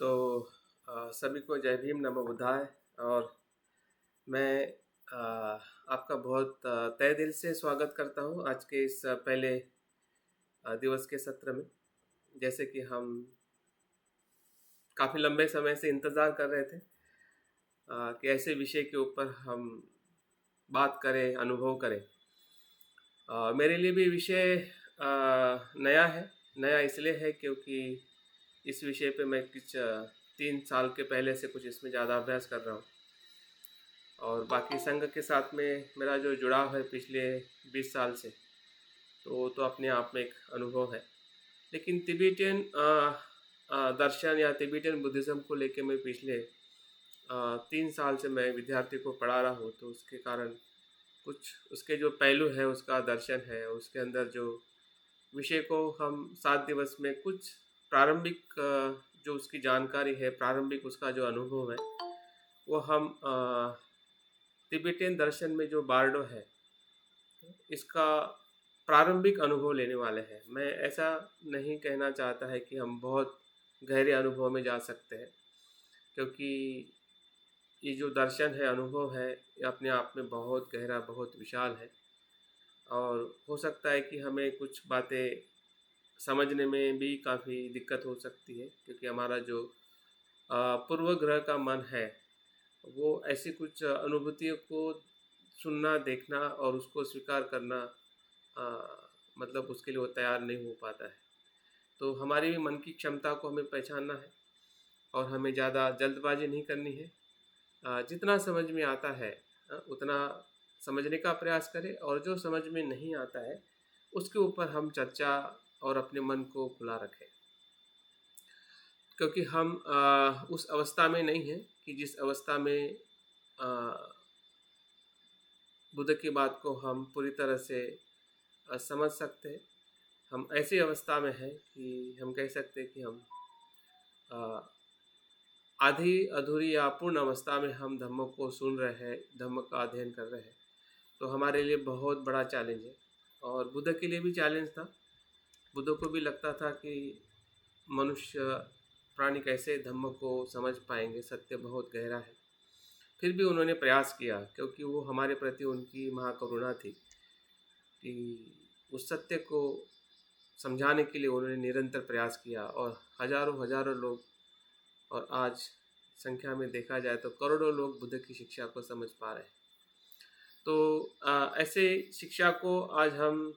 तो सभी को जय भीम नमो बुद्धाय। और मैं आपका बहुत तहे दिल से स्वागत करता हूँ आज के इस पहले दिवस के सत्र में। जैसे कि हम काफ़ी लंबे समय से इंतज़ार कर रहे थे कि ऐसे विषय के ऊपर हम बात करें, अनुभव करें। मेरे लिए भी विषय नया है। नया इसलिए है क्योंकि इस विषय पे मैं कुछ 3 साल के पहले से कुछ इसमें ज़्यादा अभ्यास कर रहा हूँ। और बाकी संघ के साथ में मेरा जो जुड़ाव है पिछले 20 साल से, तो वो तो अपने आप में एक अनुभव है। लेकिन तिबेटियन दर्शन या तिबेटियन बुद्धिज़्म को लेके मैं पिछले 3 साल से मैं विद्यार्थी को पढ़ा रहा हूँ, तो उसके कारण कुछ उसके जो पहलू है, उसका दर्शन है, उसके अंदर जो विषय को हम 7 दिवस में कुछ प्रारंभिक जो उसकी जानकारी है, प्रारंभिक उसका जो अनुभव है, वो हम तिबेटियन दर्शन में जो बार्डो है, इसका प्रारंभिक अनुभव लेने वाले हैं। मैं ऐसा नहीं कहना चाहता है कि हम बहुत गहरे अनुभव में जा सकते हैं, क्योंकि ये जो दर्शन है, अनुभव है, ये अपने आप में बहुत गहरा, बहुत विशाल है। और हो सकता है कि हमें कुछ बातें समझने में भी काफ़ी दिक्कत हो सकती है, क्योंकि हमारा जो पूर्व ग्रह का मन है, वो ऐसी कुछ अनुभूतियों को सुनना, देखना और उसको स्वीकार करना मतलब उसके लिए वो तैयार नहीं हो पाता है। तो हमारी भी मन की क्षमता को हमें पहचानना है और हमें ज़्यादा जल्दबाजी नहीं करनी है। जितना समझ में आता है उतना समझने का प्रयास करें, और जो समझ में नहीं आता है उसके ऊपर हम चर्चा और अपने मन को खुला रखें, क्योंकि हम उस अवस्था में नहीं हैं कि जिस अवस्था में बुद्ध की बात को हम पूरी तरह से समझ सकते हैं। हम ऐसी अवस्था में हैं कि हम कह सकते हैं कि हम आधी अधूरी या पूर्ण अवस्था में हम धम्म को सुन रहे हैं, धम्म का अध्ययन कर रहे हैं। तो हमारे लिए बहुत बड़ा चैलेंज है, और बुद्ध के लिए भी चैलेंज था। बुद्ध को भी लगता था कि मनुष्य प्राणी कैसे धम्म को समझ पाएंगे, सत्य बहुत गहरा है। फिर भी उन्होंने प्रयास किया, क्योंकि वो हमारे प्रति उनकी महाकरुणा थी कि उस सत्य को समझाने के लिए उन्होंने निरंतर प्रयास किया। और हजारों हजारों लोग, और आज संख्या में देखा जाए तो करोड़ों लोग बुद्ध की शिक्षा को समझ पा रहे हैं। तो ऐसे शिक्षा को आज हम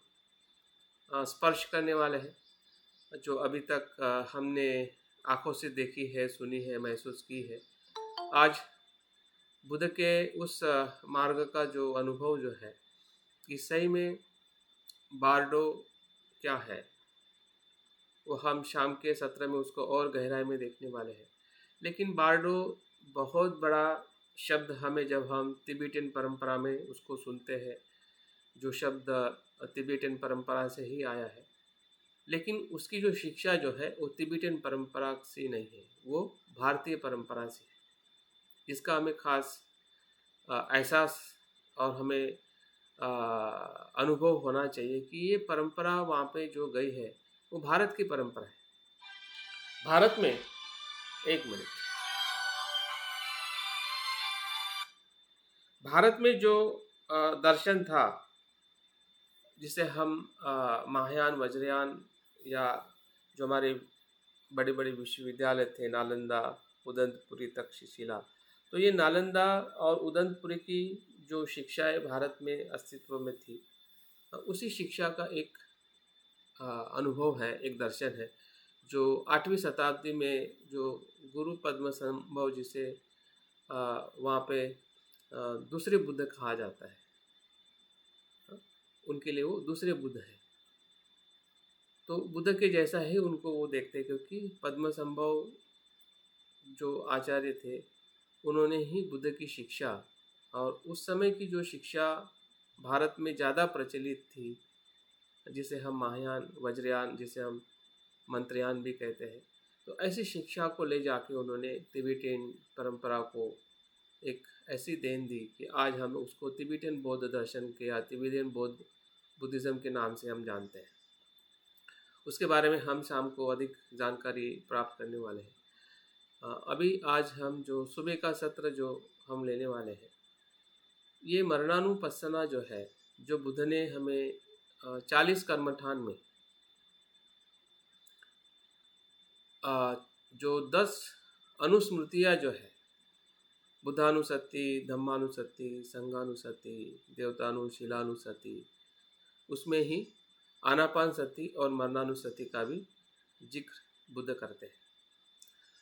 स्पर्श करने वाले हैं, जो अभी तक हमने आँखों से देखी है, सुनी है, महसूस की है। आज बुद्ध के उस मार्ग का जो अनुभव जो है कि सही में बार्डो क्या है, वो हम शाम के सत्र में उसको और गहराई में देखने वाले हैं। लेकिन बार्डो बहुत बड़ा शब्द हमें जब हम तिबेटियन परंपरा में उसको सुनते हैं, जो शब्द तिबेटियन परंपरा से ही आया है, लेकिन उसकी जो शिक्षा जो है वो तिबेटियन परंपरा से नहीं है, वो भारतीय परंपरा से है, जिसका हमें खास एहसास और हमें अनुभव होना चाहिए कि ये परंपरा वहाँ पे जो गई है वो भारत की परंपरा है। भारत में, एक मिनट, भारत में जो दर्शन था, जिसे हम महायान, वज्रयान, या जो हमारे बड़े बड़े विश्वविद्यालय थे, नालंदा, उदंतपुरी, तक्षशिला, तो ये नालंदा और उदंतपुरी की जो शिक्षाएं भारत में अस्तित्व में थी, उसी शिक्षा का एक अनुभव है, एक दर्शन है, जो 8वीं शताब्दी में जो गुरु पद्म संभव जिसे वहाँ पे दूसरे बुद्ध कहा जाता है, उनके लिए वो दूसरे बुद्ध है। तो बुद्ध के जैसा ही उनको वो देखते हैं, क्योंकि पद्म संभव जो आचार्य थे, उन्होंने ही बुद्ध की शिक्षा, और उस समय की जो शिक्षा भारत में ज़्यादा प्रचलित थी, जिसे हम महायान, वज्रयान, जिसे हम मंत्रयान भी कहते हैं, तो ऐसी शिक्षा को ले जाके उन्होंने तिबेटियन परंपरा को एक ऐसी देन दी कि आज हम उसको तिबेटियन बौद्ध दर्शन के या तिबेटियन बौद्ध बुद्धिज़्म के नाम से हम जानते हैं। उसके बारे में हम शाम को अधिक जानकारी प्राप्त करने वाले हैं। अभी आज हम जो सुबह का सत्र जो हम लेने वाले हैं, ये मरणानुपස්සना जो है, जो बुद्ध ने हमें 40 कर्मठान में जो 10 अनुस्मृतियाँ जो है, बुद्धानुसति, धम्मानुसति, संघानुसति, देवतानुशीलानुसति, उसमें ही आनापान सति और मरणानुसति का भी जिक्र बुद्ध करते हैं।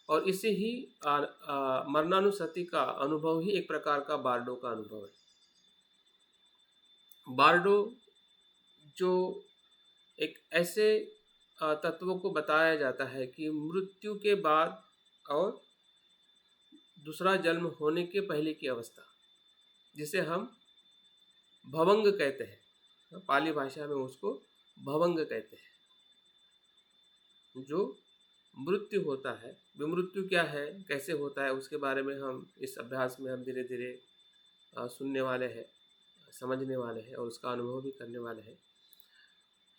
और इसे ही मरणानुसति का अनुभव ही एक प्रकार का बार्डो का अनुभव है। बार्डो जो एक ऐसे तत्वों को बताया जाता है कि मृत्यु के बाद और दूसरा जन्म होने के पहले की अवस्था, जिसे हम भवंग कहते हैं, पाली भाषा में उसको भवंग कहते हैं। जो मृत्यु होता है, विमृत्यु क्या है, कैसे होता है, उसके बारे में हम इस अभ्यास में हम धीरे धीरे सुनने वाले हैं, समझने वाले हैं और उसका अनुभव भी करने वाले हैं।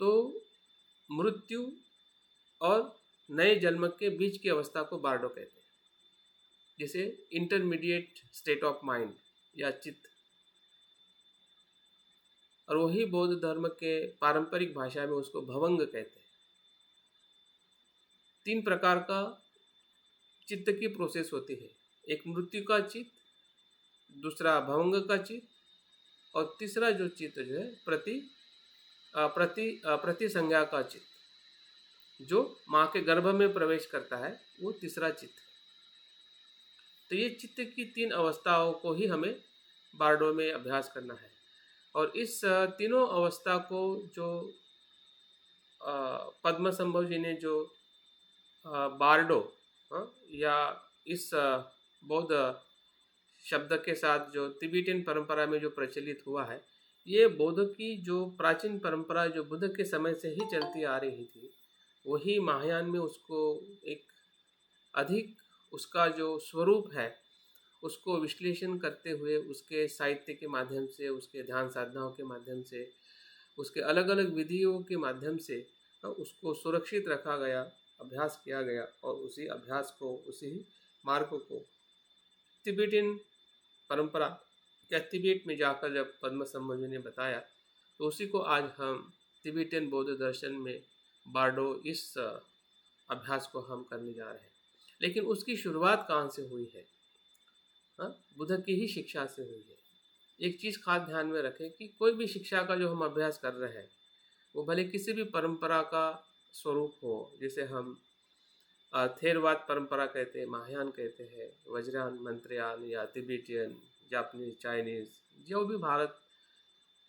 तो मृत्यु और नए जन्म के बीच की अवस्था को बार्डो कहते हैं, जिसे इंटरमीडिएट स्टेट ऑफ माइंड या चित्त। और वही बौद्ध धर्म के पारंपरिक भाषा में उसको भवंग कहते हैं। 3 प्रकार का चित्त की प्रोसेस होती है, एक मृत्यु का चित्त, दूसरा भवंग का चित्त और तीसरा जो चित्त जो है प्रति संज्ञा का चित्त, जो माँ के गर्भ में प्रवेश करता है, वो तीसरा चित्त है। तो ये चित्त की 3 अवस्थाओं को ही हमें बार्डो में अभ्यास करना है। और इस तीनों अवस्था को जो पद्मसंभव जी ने जो बार्डो या इस बौद्ध शब्द के साथ जो तिबेटियन परंपरा में जो प्रचलित हुआ है, ये बौद्ध की जो प्राचीन परंपरा जो बुद्ध के समय से ही चलती आ रही थी, वही महायान में उसको एक अधिक उसका जो स्वरूप है उसको विश्लेषण करते हुए, उसके साहित्य के माध्यम से, उसके ध्यान साधनाओं के माध्यम से, उसके अलग अलग विधियों के माध्यम से उसको सुरक्षित रखा गया, अभ्यास किया गया। और उसी अभ्यास को, उसी मार्ग को तिबेटियन परंपरा या तिबेट में जाकर जब पद्मसंभव जी ने बताया, तो उसी को आज हम तिबेटियन बौद्ध दर्शन में बार्डो इस अभ्यास को हम करने जा रहे हैं। लेकिन उसकी शुरुआत कहाँ से हुई है? बुद्ध की ही शिक्षा से हुई है। एक चीज़ खास ध्यान में रखें कि कोई भी शिक्षा का जो हम अभ्यास कर रहे हैं, वो भले किसी भी परंपरा का स्वरूप हो, जैसे हम थेरवाद परंपरा कहते हैं, महायान कहते हैं, वज्रयान, मंत्रयान या तिबेटियन, जापानीज, चाइनीज, जो भी भारत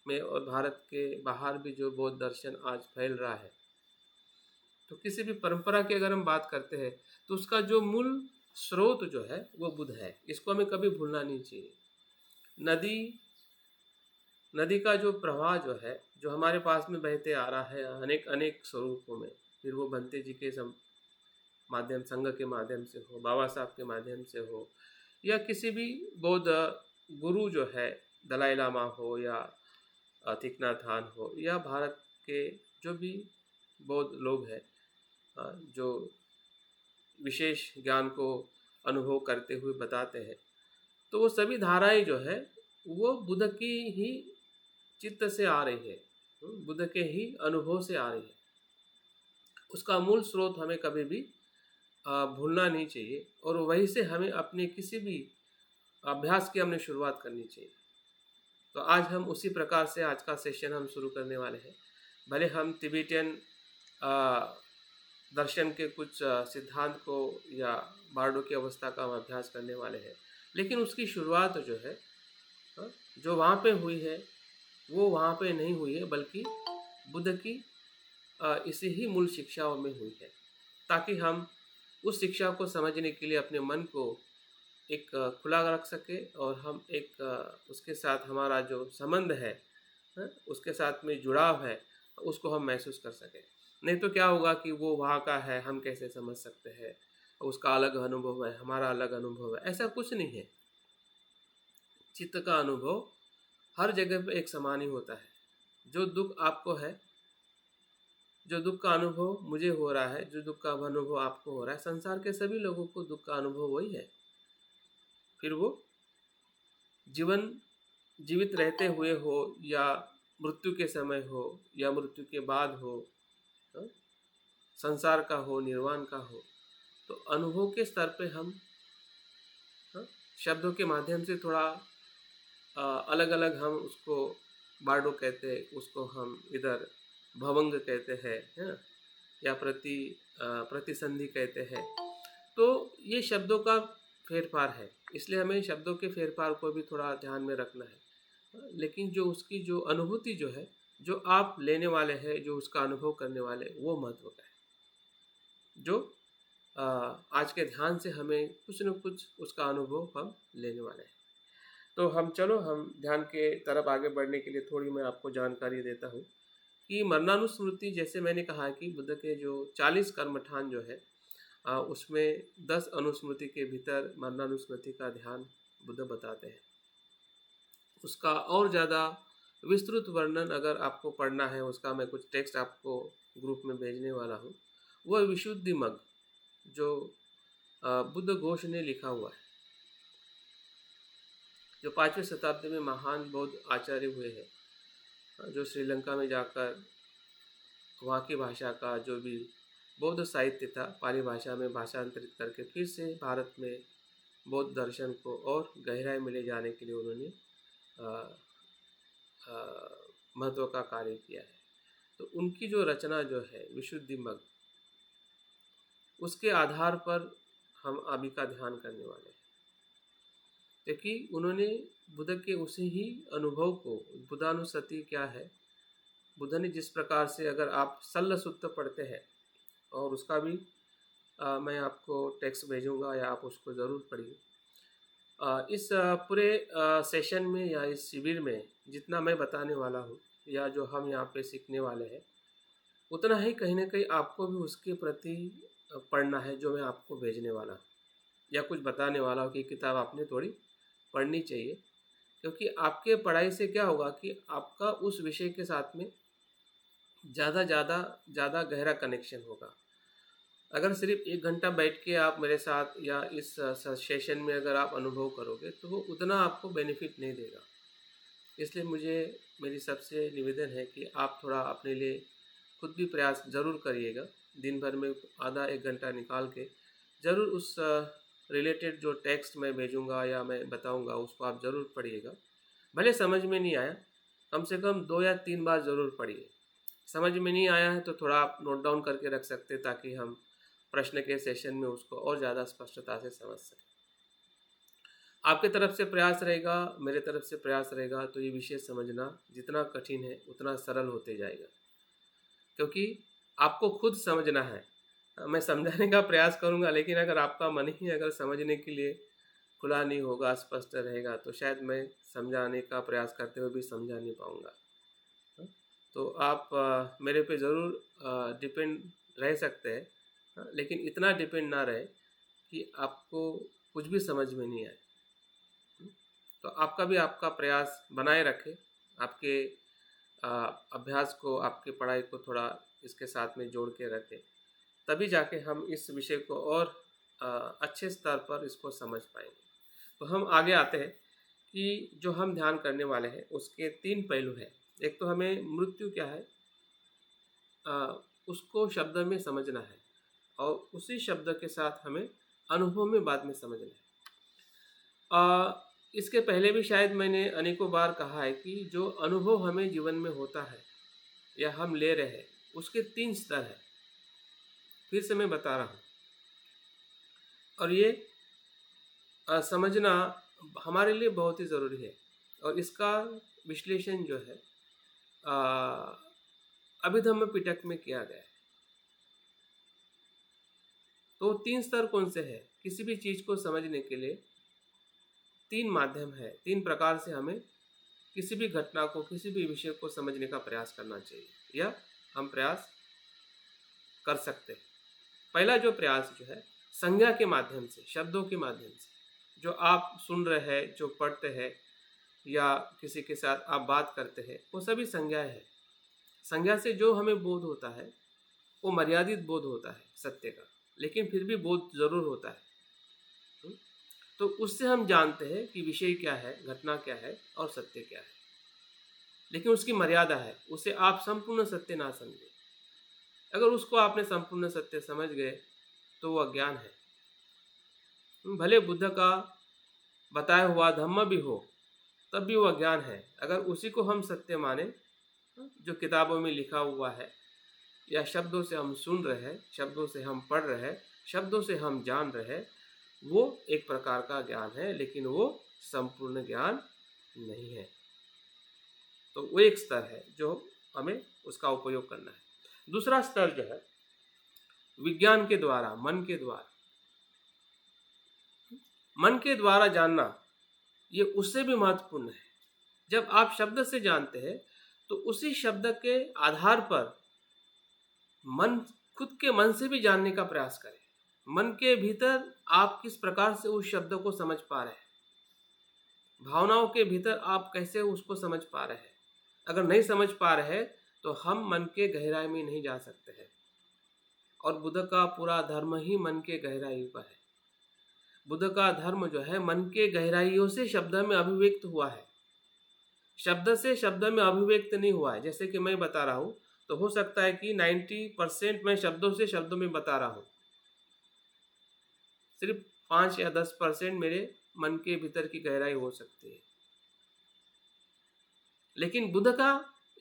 में और भारत के बाहर भी जो बौद्ध दर्शन आज फैल रहा है, तो किसी भी परंपरा की अगर हम बात करते हैं तो उसका जो मूल स्रोत जो है वो बुद्ध है। इसको हमें कभी भूलना नहीं चाहिए। नदी का जो प्रवाह जो है, जो हमारे पास में बहते आ रहा है अनेक अनेक स्वरूपों में, फिर वो बंते जी के माध्यम, संघ के माध्यम से हो, बाबा साहब के माध्यम से हो, या किसी भी बौद्ध गुरु जो है, दलाई लामा हो या थीक नथ हान हो, या भारत के जो भी बौद्ध लोग हैं जो विशेष ज्ञान को अनुभव करते हुए बताते हैं, तो वो सभी धाराएं जो है वो बुद्ध की ही चित्त से आ रही है, बुद्ध के ही अनुभव से आ रही है। उसका मूल स्रोत हमें कभी भी भूलना नहीं चाहिए, और वहीं से हमें अपने किसी भी अभ्यास की हमने शुरुआत करनी चाहिए। तो आज हम उसी प्रकार से आज का सेशन हम शुरू करने वाले हैं। भले हम तिबेटियन दर्शन के कुछ सिद्धांत को या बार्डो की अवस्था का हम अभ्यास करने वाले हैं, लेकिन उसकी शुरुआत जो है जो वहाँ पे हुई है वो वहाँ पे नहीं हुई है, बल्कि बुद्ध की इसी ही मूल शिक्षाओं में हुई है, ताकि हम उस शिक्षा को समझने के लिए अपने मन को एक खुला रख सके और हम एक उसके साथ हमारा जो संबंध है, उसके साथ में जुड़ाव है, उसको हम महसूस कर सकें। नहीं तो क्या होगा कि वो वहाँ का है, हम कैसे समझ सकते हैं, उसका अलग अनुभव है, हमारा अलग अनुभव है, ऐसा कुछ नहीं है। चित्त का अनुभव हर जगह पे एक समान ही होता है। जो दुख आपको है, जो दुख का अनुभव मुझे हो रहा है, जो दुख का अनुभव आपको हो रहा है, संसार के सभी लोगों को दुख का अनुभव वही है। फिर वो जीवन जीवित रहते हुए हो या मृत्यु के समय हो या मृत्यु के बाद हो, हाँ, संसार का हो, निर्वाण का हो, तो अनुभव के स्तर पे हम, हाँ, शब्दों के माध्यम से थोड़ा अलग अलग हम उसको बार्डो कहते हैं, उसको हम इधर भवंग कहते हैं, है, या प्रतिसंधि कहते हैं। तो ये शब्दों का फेरफार है, इसलिए हमें शब्दों के फेरफार को भी थोड़ा ध्यान में रखना है। लेकिन जो उसकी जो अनुभूति जो है, जो आप लेने वाले हैं, जो उसका अनुभव करने वाले, वो महत्व का है। जो आज के ध्यान से हमें कुछ न कुछ उसका अनुभव हम लेने वाले हैं। तो हम ध्यान के तरफ आगे बढ़ने के लिए थोड़ी मैं आपको जानकारी देता हूँ कि मरणानुस्मृति, जैसे मैंने कहा कि बुद्ध के जो 40 कर्मठान जो है, उसमें 10 अनुस्मृति के भीतर मरणानुस्मृति का ध्यान बुद्ध बताते हैं। उसका और ज़्यादा विस्तृत वर्णन अगर आपको पढ़ना है, उसका मैं कुछ टेक्स्ट आपको ग्रुप में भेजने वाला हूँ। वह विशुद्धि मग जो बुद्ध घोष ने लिखा हुआ है, जो 5वीं शताब्दी में महान बौद्ध आचार्य हुए हैं, जो श्रीलंका में जाकर वहाँ की भाषा का जो भी बौद्ध साहित्य था पाली भाषा में भाषांतरित करके फिर से भारत में बौद्ध दर्शन को और गहराई में ले जाने के लिए उन्होंने महत्व का कार्य किया है। तो उनकी जो रचना जो है विशुद्धि मग, उसके आधार पर हम अभी का ध्यान करने वाले हैं, क्योंकि उन्होंने बुद्ध के उसी ही अनुभव को, बुद्धानुस्मृति क्या है, बुद्ध ने जिस प्रकार से, अगर आप सल्ल सुत्त पढ़ते हैं, और उसका भी मैं आपको टेक्स्ट भेजूंगा या आप उसको ज़रूर पढ़िए। इस पूरे सेशन में या इस शिविर में जितना मैं बताने वाला हूँ या जो हम यहाँ पे सीखने वाले हैं, उतना ही कहीं ना कहीं आपको भी उसके प्रति पढ़ना है, जो मैं आपको भेजने वाला हूँ या कुछ बताने वाला हूँ कि किताब आपने थोड़ी पढ़नी चाहिए। क्योंकि आपके पढ़ाई से क्या होगा कि आपका उस विषय के साथ में ज़्यादा गहरा कनेक्शन होगा। अगर सिर्फ 1 घंटा बैठ के आप मेरे साथ या इस सेशन में अगर आप अनुभव करोगे तो वो उतना आपको बेनिफिट नहीं देगा। इसलिए मेरी सबसे निवेदन है कि आप थोड़ा अपने लिए खुद भी प्रयास ज़रूर करिएगा। दिन भर में आधा 1 घंटा निकाल के ज़रूर उस रिलेटेड जो टेक्स्ट मैं भेजूँगा या मैं बताऊँगा उसको आप ज़रूर पढ़िएगा। भले समझ में नहीं आया, कम से कम 2 या 3 बार ज़रूर पढ़िए। समझ में नहीं आया है तो थोड़ा आप नोट डाउन करके रख सकते, ताकि हम प्रश्न के सेशन में उसको और ज़्यादा स्पष्टता से समझ सकें। आपके तरफ से प्रयास रहेगा, मेरे तरफ से प्रयास रहेगा, तो ये विषय समझना जितना कठिन है उतना सरल होते जाएगा, क्योंकि आपको खुद समझना है। मैं समझाने का प्रयास करूँगा, लेकिन अगर आपका मन ही अगर समझने के लिए खुला नहीं होगा, स्पष्ट रहेगा, तो शायद मैं समझाने का प्रयास करते हुए भी समझा नहीं पाऊँगा। तो आप मेरे पे ज़रूर डिपेंड रह सकते हैं, लेकिन इतना डिपेंड ना रहे कि आपको कुछ भी समझ में नहीं आए। तो आपका प्रयास बनाए रखें, आपके अभ्यास को, आपके पढ़ाई को थोड़ा इसके साथ में जोड़ के रखें, तभी जाके हम इस विषय को और अच्छे स्तर पर इसको समझ पाएंगे। तो हम आगे आते हैं कि जो हम ध्यान करने वाले हैं उसके 3 पहलू हैं। एक तो हमें मृत्यु क्या है उसको शब्द में समझना है, और उसी शब्द के साथ हमें अनुभव में बाद में समझना है। इसके पहले भी शायद मैंने अनेकों बार कहा है कि जो अनुभव हमें जीवन में होता है या हम ले रहे हैं, उसके 3 स्तर हैं। फिर से मैं बता रहा हूँ, और ये समझना हमारे लिए बहुत ही ज़रूरी है। और इसका विश्लेषण जो है अभिधम्म पिटक में किया गया है। तो 3 स्तर कौन से हैं? किसी भी चीज़ को समझने के लिए 3 माध्यम है, 3 प्रकार से हमें किसी भी घटना को, किसी भी विषय को समझने का प्रयास करना चाहिए, या हम प्रयास कर सकते हैं। पहला जो प्रयास जो है संज्ञा के माध्यम से, शब्दों के माध्यम से, जो आप सुन रहे हैं, जो पढ़ते हैं या किसी के साथ आप बात करते हैं, वो सभी संज्ञाएं हैं। संज्ञा से जो हमें बोध होता है वो मर्यादित बोध होता है सत्य का, लेकिन फिर भी बोध जरूर होता है। हम्म? तो उससे हम जानते हैं कि विषय क्या है, घटना क्या है और सत्य क्या है, लेकिन उसकी मर्यादा है। उसे आप संपूर्ण सत्य ना समझें। अगर उसको आपने संपूर्ण सत्य समझ गए तो वह ज्ञान है। भले बुद्ध का बताया हुआ धम्म भी हो, तब भी वह ज्ञान है। अगर उसी को हम सत्य माने, जो किताबों में लिखा हुआ है या शब्दों से हम सुन रहे हैं, शब्दों से हम पढ़ रहे हैं, शब्दों से हम जान रहे हैं, वो एक प्रकार का ज्ञान है, लेकिन वो संपूर्ण ज्ञान नहीं है। तो वो एक स्तर है जो हमें उसका उपयोग करना है। दूसरा स्तर जो है विज्ञान के द्वारा, मन के द्वारा, मन के द्वारा जानना, ये उससे भी महत्वपूर्ण है। जब आप शब्द से जानते हैं तो उसी शब्द के आधार पर मन, खुद के मन से भी जानने का प्रयास करें। मन के भीतर आप किस प्रकार से उस शब्द को समझ पा रहे हैं, भावनाओं के भीतर आप कैसे उसको समझ पा रहे हैं। अगर नहीं समझ पा रहे हैं तो हम मन के गहराई में नहीं जा सकते हैं। और बुद्ध का पूरा धर्म ही मन के गहराई का है। बुद्ध का धर्म जो है मन के गहराइयों से शब्द में अभिव्यक्त हुआ है, शब्द से शब्द में अभिव्यक्त नहीं हुआ है। जैसे कि मैं बता रहा हूँ तो हो सकता है कि 90% मैं शब्दों से शब्दों में बता रहा हूँ, सिर्फ 5 या 10% मेरे मन के भीतर की गहराई हो सकती है। लेकिन बुद्ध का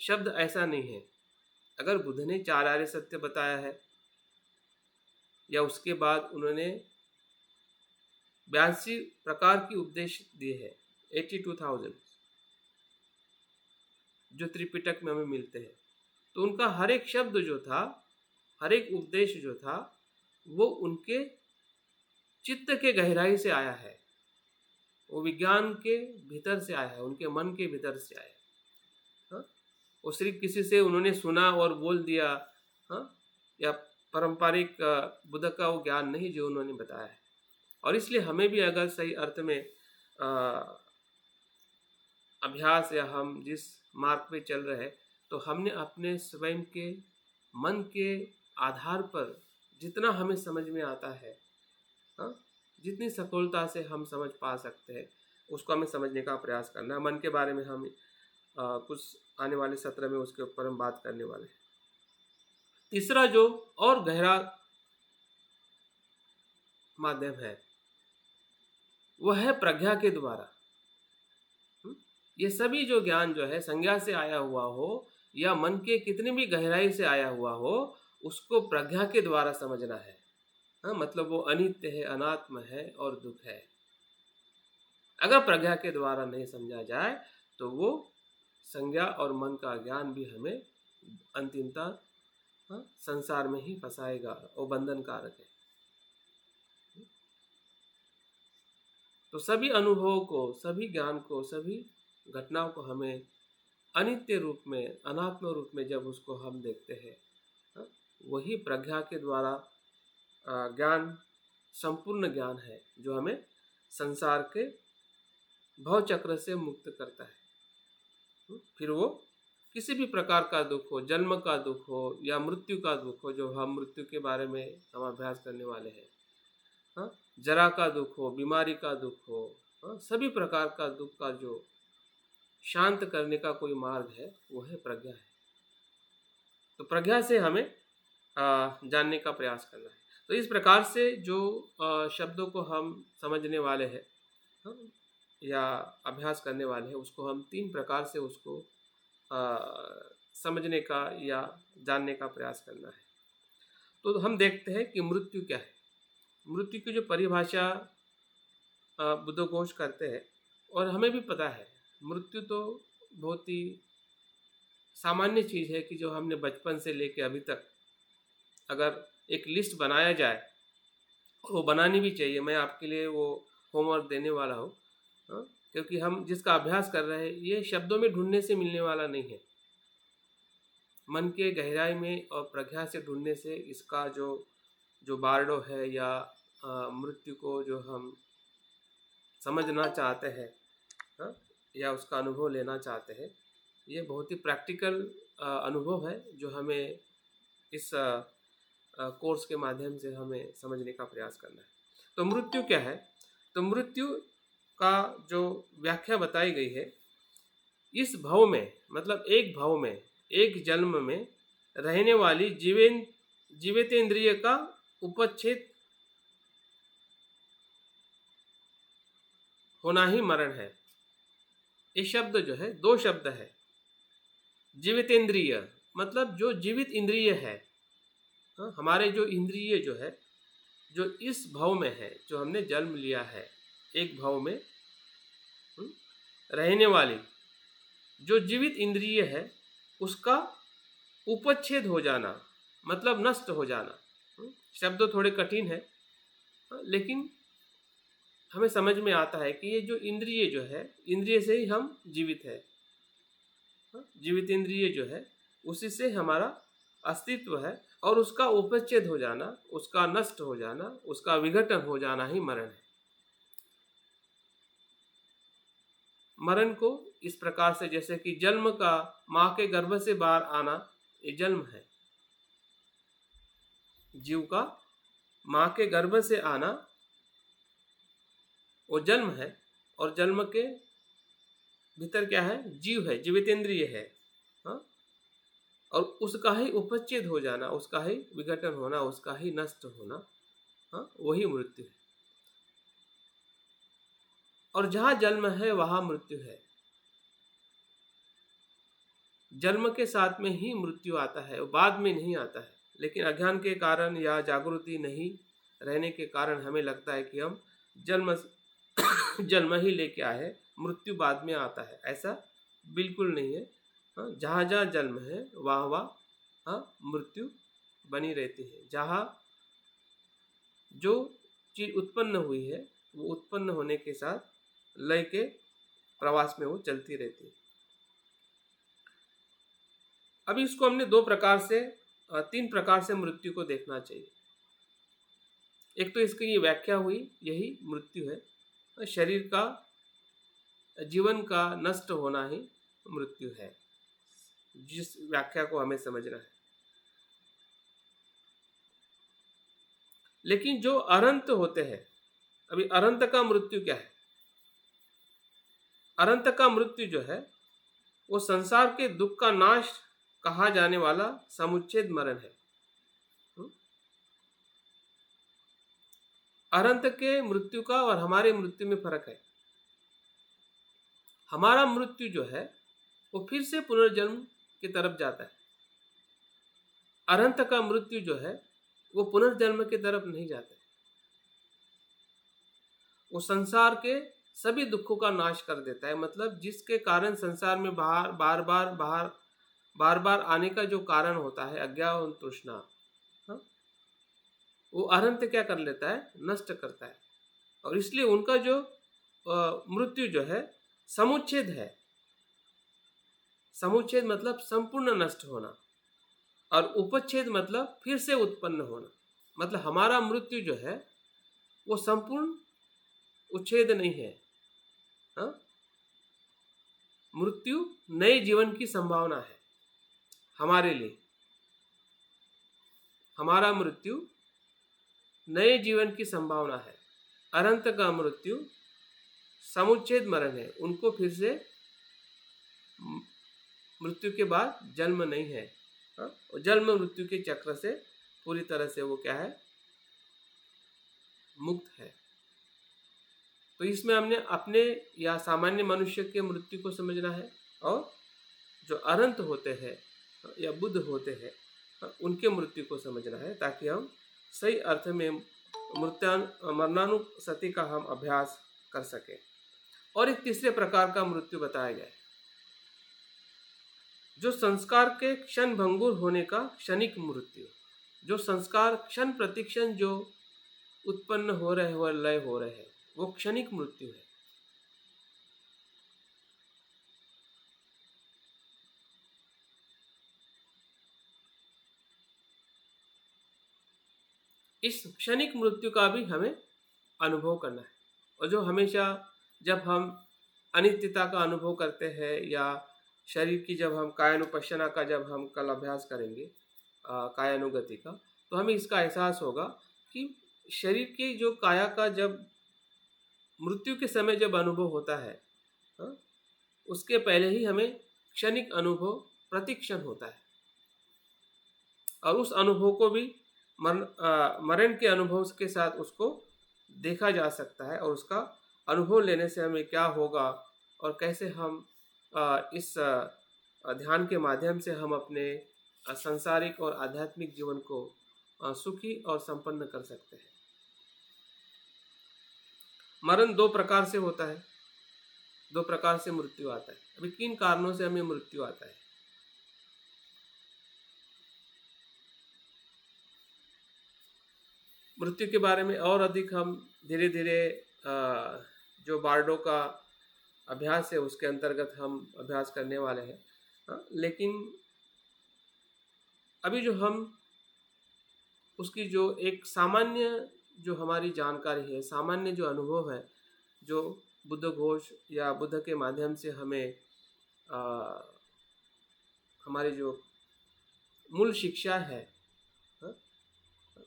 शब्द ऐसा नहीं है। अगर बुद्ध ने 4 आर्य सत्य बताया है या उसके बाद उन्होंने 82 प्रकार की उपदेश दिए हैं, 82,000 जो त्रिपिटक में हमें मिलते हैं, तो उनका हर एक शब्द जो था, हर एक उपदेश जो था, वो उनके चित्त के गहराई से आया है, वो विज्ञान के भीतर से आया है, उनके मन के भीतर से आया है। हाँ? वो सिर्फ किसी से उन्होंने सुना और बोल दिया, हाँ? या पारंपरिक बुद्ध का वो ज्ञान नहीं जो उन्होंने बताया है। और इसलिए हमें भी अगर सही अर्थ में अभ्यास या हम जिस मार्ग पे चल रहे हैं, तो हमने अपने स्वयं के मन के आधार पर जितना हमें समझ में आता है, हाँ, जितनी सफलता से हम समझ पा सकते हैं, उसको हमें समझने का प्रयास करना है। मन के बारे में हम कुछ आने वाले सत्र में उसके ऊपर हम बात करने वाले हैं। तीसरा जो और गहरा माध्यम है वह है प्रज्ञा के द्वारा। ये सभी जो ज्ञान जो है संज्ञा से आया हुआ हो या मन के कितनी भी गहराई से आया हुआ हो, उसको प्रज्ञा के द्वारा समझना है। हाँ, मतलब वो अनित्य है, अनात्म है और दुख है। अगर प्रज्ञा के द्वारा नहीं समझा जाए तो वो संज्ञा और मन का ज्ञान भी हमें अंतिमतः संसार में ही फंसाएगा, वो बंधन कारक है। तो सभी अनुभवों को, सभी ज्ञान को, सभी घटनाओं को हमें अनित्य रूप में, अनात्म रूप में जब उसको हम देखते हैं, वही प्रज्ञा के द्वारा ज्ञान संपूर्ण ज्ञान है जो हमें संसार के भव चक्र से मुक्त करता है। फिर वो किसी भी प्रकार का दुख हो, जन्म का दुख हो या मृत्यु का दुख हो, जो हम मृत्यु के बारे में हम अभ्यास करने वाले हैं, हाँ, जरा का दुख हो, बीमारी का दुख हो, हाँ, सभी प्रकार का दुख का जो शांत करने का कोई मार्ग है वो है प्रज्ञा है। तो प्रज्ञा से हमें जानने का प्रयास करना है। तो इस प्रकार से जो शब्दों को हम समझने वाले हैं, हाँ, या अभ्यास करने वाले हैं, उसको हम 3 प्रकार से उसको समझने का या जानने का प्रयास करना है। तो हम देखते हैं कि मृत्यु क्या है। मृत्यु की जो परिभाषा बुद्ध घोष करते हैं, और हमें भी पता है, मृत्यु तो बहुत ही सामान्य चीज़ है कि जो हमने बचपन से लेके अभी तक अगर एक लिस्ट बनाया जाए, वो बनानी भी चाहिए, मैं आपके लिए वो होमवर्क देने वाला हूँ, क्योंकि हम जिसका अभ्यास कर रहे हैं ये शब्दों में ढूंढने से मिलने वाला नहीं है। मन के गहराई में और प्रज्ञा से ढूंढने से इसका जो बारडो है या मृत्यु को जो हम समझना चाहते हैं, हाँ, या उसका अनुभव लेना चाहते हैं, ये बहुत ही प्रैक्टिकल अनुभव है जो हमें इस कोर्स के माध्यम से हमें समझने का प्रयास करना है। तो मृत्यु क्या है? तो मृत्यु का जो व्याख्या बताई गई है, इस भव में, मतलब एक भव में, एक जन्म में रहने वाली जीवितेंद्रिय का उपच्छेद होना ही मरण है। ये शब्द जो है, दो शब्द है। जीवितेंद्रिय मतलब जो जीवित इंद्रिय है, हमारे जो इंद्रिय जो है, जो इस भव में है, जो हमने जन्म लिया है, एक भव में रहने वाली जो जीवित इंद्रिय है, उसका उपच्छेद हो जाना, मतलब नष्ट हो जाना। शब्द थोड़े कठिन है, लेकिन हमें समझ में आता है कि ये जो इंद्रिय जो है, इंद्रिय से ही हम जीवित है। जीवित इंद्रिय जो है, उसी से हमारा अस्तित्व है, और उसका उपच्छेद हो जाना, उसका नष्ट हो जाना, उसका विघटन हो जाना ही मरण है। मरण को इस प्रकार से, जैसे कि जन्म का माँ के गर्भ से बाहर आना, ये जन्म है। जीव का माँ के गर्भ से आना वो जन्म है, और जन्म के भीतर क्या है? जीव है, जीवितेंद्रिय है। हाँ? और उसका ही उपच्छेद हो जाना, उसका ही विघटन होना, उसका ही नष्ट होना, हाँ, वही मृत्यु है। और जहाँ जन्म है वहाँ मृत्यु है। जन्म के साथ में ही मृत्यु आता है, वो बाद में नहीं आता है। लेकिन अज्ञान के कारण या जागृति नहीं रहने के कारण हमें लगता है कि हम जन्म ही लेके आए, मृत्यु बाद में आता है। ऐसा बिल्कुल नहीं है। हाँ, जहाँ जहाँ जन्म है वहाँ वहाँ, हाँ, मृत्यु बनी रहती है। जहाँ जो चीज उत्पन्न हुई है, वो उत्पन्न होने के साथ लय के प्रवास में वो चलती रहती है। अभी इसको हमने तीन प्रकार से मृत्यु को देखना चाहिए। एक तो इसकी ये व्याख्या हुई, यही मृत्यु है, शरीर का, जीवन का नष्ट होना ही मृत्यु है, जिस व्याख्या को हमें समझना है। लेकिन जो अनंत होते हैं, अभी अनंत का मृत्यु क्या है? अनंत का मृत्यु जो है, वो संसार के दुख का नाश कहा जाने वाला समुच्छेद मरण है। अनंत के मृत्यु का और हमारे मृत्यु में फर्क है। हमारा मृत्यु जो है वो फिर से पुनर्जन्म की तरफ जाता है। अनंत का मृत्यु जो है वो पुनर्जन्म की तरफ नहीं जाता है। वो संसार के सभी दुखों का नाश कर देता है। मतलब जिसके कारण संसार में बार बार आने का जो कारण होता है, अज्ञान और तृष्णा, हाँ? वो अनंत क्या कर लेता है? नष्ट करता है। और इसलिए उनका जो मृत्यु जो है समुच्छेद है। समुच्छेद मतलब संपूर्ण नष्ट होना, और उपच्छेद मतलब फिर से उत्पन्न होना। मतलब हमारा मृत्यु जो है वो संपूर्ण उच्छेद नहीं है। हाँ? मृत्यु नए जीवन की संभावना है हमारे लिए। हमारा मृत्यु नए जीवन की संभावना है। अनंत का मृत्यु समुच्छेद मरण है। उनको फिर से मृत्यु के बाद जन्म नहीं है। हाँ? जन्म मृत्यु के चक्र से पूरी तरह से वो क्या है? मुक्त है। तो इसमें हमने अपने या सामान्य मनुष्य के मृत्यु को समझना है, और जो अनंत होते हैं या बुद्ध होते हैं उनके मृत्यु को समझना है, ताकि हम सही अर्थ में मरणानुसति का हम अभ्यास कर सकें। और एक तीसरे प्रकार का मृत्यु बताया गया है, जो संस्कार के क्षण भंगुर होने का क्षणिक मृत्यु। जो संस्कार क्षण प्रतिक्षण जो उत्पन्न हो रहे हैं, लय हो रहे हैं, वो क्षणिक मृत्यु है। इस क्षणिक मृत्यु का भी हमें अनुभव करना है। और जो हमेशा जब हम अनित्यता का अनुभव करते हैं, या शरीर की जब हम कायानुपश्यना का जब हम कल अभ्यास करेंगे, कायानुगति का, तो हमें इसका एहसास होगा कि शरीर की जो काया का जब मृत्यु के समय जब अनुभव होता है, हाँ, उसके पहले ही हमें क्षणिक अनुभव प्रतिक्षण होता है, और उस अनुभव को भी मरण के अनुभव के साथ उसको देखा जा सकता है, और उसका अनुभव लेने से हमें क्या होगा और कैसे हम इस ध्यान के माध्यम से हम अपने सांसारिक और आध्यात्मिक जीवन को सुखी और संपन्न कर सकते हैं। मरण दो प्रकार से होता है, दो प्रकार से मृत्यु आता है। अभी किन कारणों से हमें मृत्यु आता है? मृत्यु के बारे में और अधिक हम धीरे धीरे जो बार्डो का अभ्यास है उसके अंतर्गत हम अभ्यास करने वाले हैं, लेकिन अभी जो हम उसकी जो एक सामान्य जो हमारी जानकारी है, सामान्य जो अनुभव है, जो बुद्ध घोष या बुद्ध के माध्यम से हमें हमारी जो मूल शिक्षा है,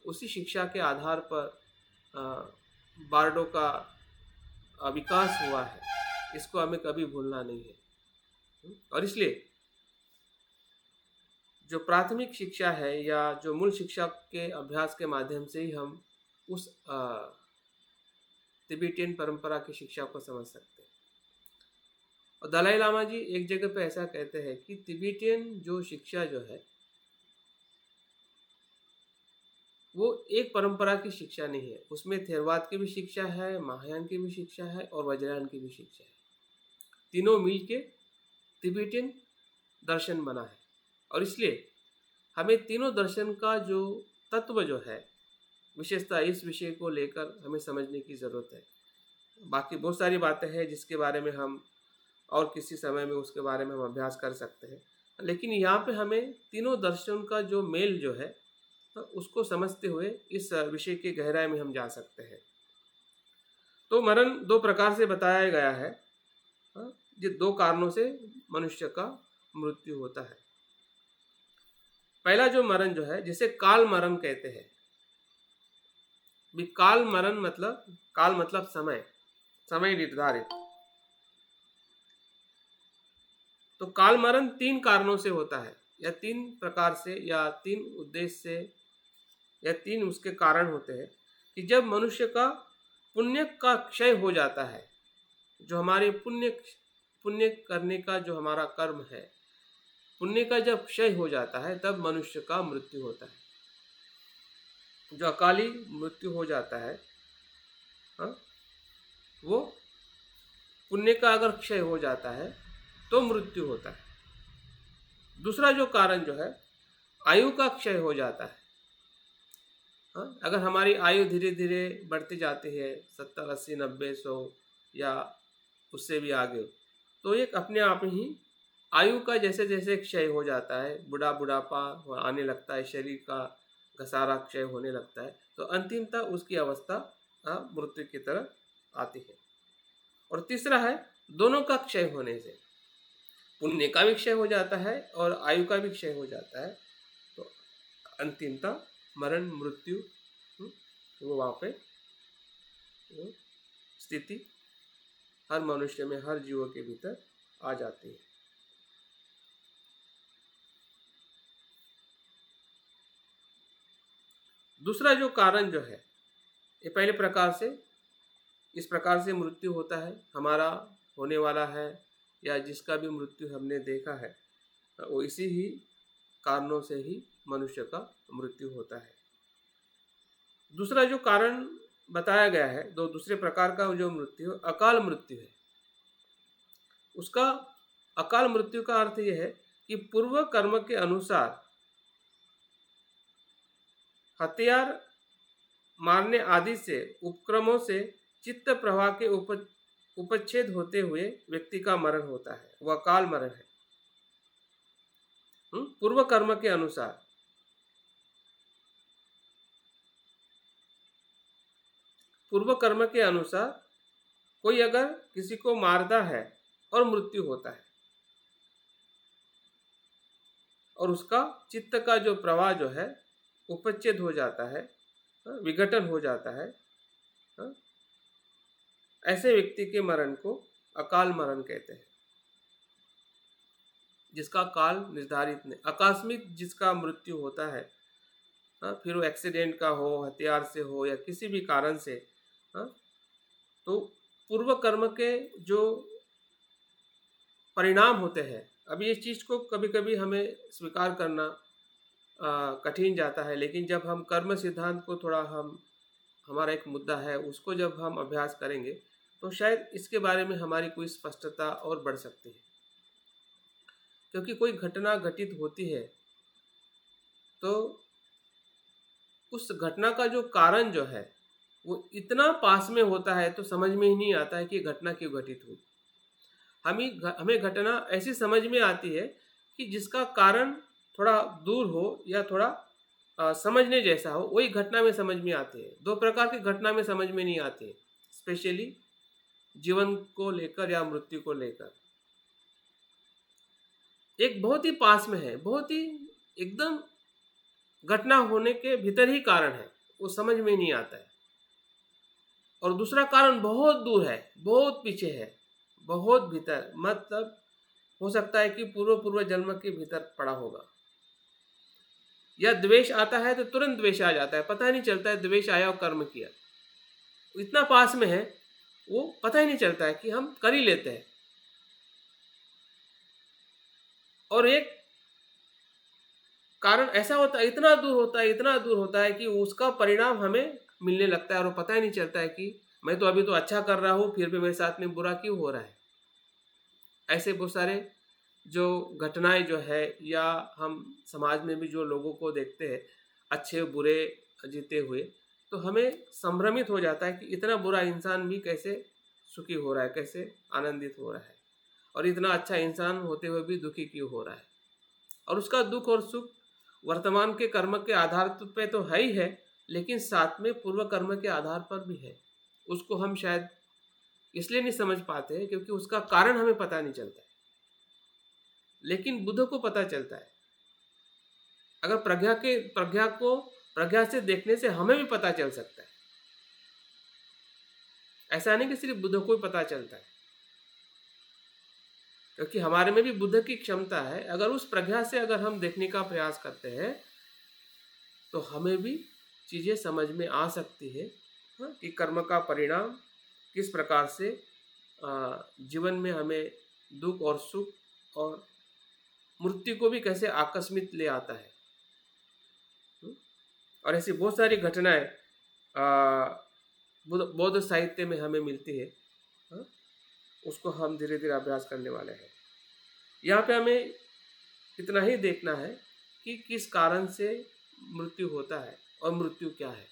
उसी शिक्षा के आधार पर बार्डो का विकास हुआ है, इसको हमें कभी भूलना नहीं है। और इसलिए जो प्राथमिक शिक्षा है या जो मूल शिक्षा के अभ्यास के माध्यम से ही हम उस तिबेटियन परंपरा की शिक्षा को समझ सकते हैं। और दलाई लामा जी एक जगह पे ऐसा कहते हैं कि तिबेटियन जो शिक्षा जो है वो एक परंपरा की शिक्षा नहीं है, उसमें थेरवाद की भी शिक्षा है, महायान की भी शिक्षा है और वज्रयान की भी शिक्षा है। तीनों मिलके तिबेटियन दर्शन बना है, और इसलिए हमें तीनों दर्शन का जो तत्व जो है विशेषता इस विषय को लेकर हमें समझने की ज़रूरत है। बाकी बहुत सारी बातें हैं जिसके बारे में हम और किसी समय में उसके बारे में हम अभ्यास कर सकते हैं, लेकिन यहाँ पे हमें तीनों दर्शन का जो मेल जो है उसको समझते हुए इस विषय की गहराई में हम जा सकते हैं। तो मरण दो प्रकार से बताया गया है, जो दो कारणों से मनुष्य का मृत्यु होता है। पहला जो मरण जो है जिसे काल मरण कहते हैं। भी काल मरण मतलब, काल मतलब समय, समय निर्धारित। तो काल मरण तीन कारणों से होता है, या तीन प्रकार से, या तीन उद्देश्य से, या तीन उसके कारण होते हैं। कि जब मनुष्य का पुण्य का क्षय हो जाता है, जो हमारे पुण्य करने का जो हमारा कर्म है, पुण्य का जब क्षय हो जाता है तब मनुष्य का मृत्यु होता है। जो अकाली मृत्यु हो जाता है, वो पुण्य का अगर क्षय हो जाता है तो मृत्यु होता है। दूसरा जो कारण जो है आयु का क्षय हो जाता है। अगर हमारी आयु धीरे धीरे बढ़ती जाती है 70, 80, 90, 100 या उससे भी आगे, तो एक अपने आप ही आयु का जैसे जैसे क्षय हो जाता है, बुढ़ापा आने लगता है, शरीर का घसारा क्षय होने लगता है, तो अंतिमतः उसकी अवस्था मृत्यु की तरह आती है। और तीसरा है दोनों का क्षय होने से, पुण्य का भी क्षय हो जाता है और आयु का भी क्षय हो जाता है, तो अंतिमतः मरण मृत्यु वो वहाँ पे स्थिति हर मनुष्य में, हर जीव के भीतर आ जाती है। दूसरा जो कारण जो है, ये पहले प्रकार से इस प्रकार से मृत्यु होता है, हमारा होने वाला है या जिसका भी मृत्यु हमने देखा है, वो इसी ही कारणों से ही मनुष्य का मृत्यु होता है। दूसरा जो कारण बताया गया है, दो दूसरे प्रकार का जो मृत्यु अकाल मृत्यु है, उसका अकाल मृत्यु का अर्थ यह है कि पूर्व कर्म के अनुसार हथियार मारने आदि से उपक्रमों से चित्त प्रवाह के उपच्छेद होते हुए व्यक्ति का मरण होता है, वह अकाल मरण है। पूर्व कर्म के अनुसार, पूर्व कर्म के अनुसार कोई अगर किसी को मारता है और मृत्यु होता है, और उसका चित्त का जो प्रवाह जो है उपच्छेद हो जाता है, विघटन हो जाता है, हाँ, ऐसे व्यक्ति के मरण को अकाल मरण कहते हैं, जिसका काल निर्धारित नहीं, आकस्मिक जिसका मृत्यु होता है, हाँ, फिर वो एक्सीडेंट का हो, हथियार से हो या किसी भी कारण से, हाँ, तो पूर्व कर्म के जो परिणाम होते हैं, अभी इस चीज़ को कभी कभी हमें स्वीकार करना कठिन जाता है, लेकिन जब हम कर्म सिद्धांत को थोड़ा हम हमारा एक मुद्दा है उसको जब हम अभ्यास करेंगे तो शायद इसके बारे में हमारी कोई स्पष्टता और बढ़ सकती है। क्योंकि कोई घटना घटित होती है तो उस घटना का जो कारण जो है वो इतना पास में होता है तो समझ में ही नहीं आता है कि घटना क्यों घटित हुई। हमें घटना ऐसी समझ में आती है कि जिसका कारण थोड़ा दूर हो या थोड़ा समझने जैसा हो, वही घटना में समझ में आती है। दो प्रकार की घटना में समझ में नहीं आती है, स्पेशली जीवन को लेकर या मृत्यु को लेकर। एक बहुत ही पास में है, बहुत ही एकदम घटना होने के भीतर ही कारण है, वो समझ में नहीं आता है। और दूसरा कारण बहुत दूर है, बहुत पीछे है, बहुत भीतर, मतलब हो सकता है कि पूर्व पूर्व जन्म के भीतर पड़ा होगा। या द्वेष आता है तो तुरंत द्वेष आ जाता है, पता ही नहीं चलता है द्वेष आया और कर्म किया, इतना पास में है वो पता ही नहीं चलता है कि हम कर ही लेते हैं। और एक कारण ऐसा होता है, इतना दूर होता है, इतना दूर होता है कि उसका परिणाम हमें मिलने लगता है और पता ही नहीं चलता है कि मैं तो अभी तो अच्छा कर रहा हूँ फिर भी मेरे साथ में बुरा क्यों हो रहा है। ऐसे बहुत सारे जो घटनाएं जो है, या हम समाज में भी जो लोगों को देखते हैं अच्छे बुरे जीते हुए, तो हमें संभ्रमित हो जाता है कि इतना बुरा इंसान भी कैसे सुखी हो रहा है, कैसे आनंदित हो रहा है, और इतना अच्छा इंसान होते हुए भी दुखी क्यों हो रहा है। और उसका दुख और सुख वर्तमान के कर्म के आधार पे तो है ही है, लेकिन साथ में पूर्व कर्म के आधार पर भी है। उसको हम शायद इसलिए नहीं समझ पाते क्योंकि उसका कारण हमें पता नहीं चलता है, लेकिन बुद्ध को पता चलता है। अगर प्रज्ञा से देखने से हमें भी पता चल सकता है, ऐसा नहीं कि सिर्फ बुद्ध को ही पता चलता है, क्योंकि हमारे में भी बुद्ध की क्षमता है। अगर उस प्रज्ञा से अगर हम देखने का प्रयास करते हैं तो हमें भी चीज़ें समझ में आ सकती है, हाँ, कि कर्म का परिणाम किस प्रकार से जीवन में हमें दुख और सुख और मृत्यु को भी कैसे आकस्मिक ले आता है। और ऐसी बहुत सारी घटनाएं बौद्ध साहित्य में हमें मिलती है, हाँ, उसको हम धीरे धीरे अभ्यास करने वाले हैं। यहाँ पे हमें इतना ही देखना है कि किस कारण से मृत्यु होता है और मृत्यु क्या है।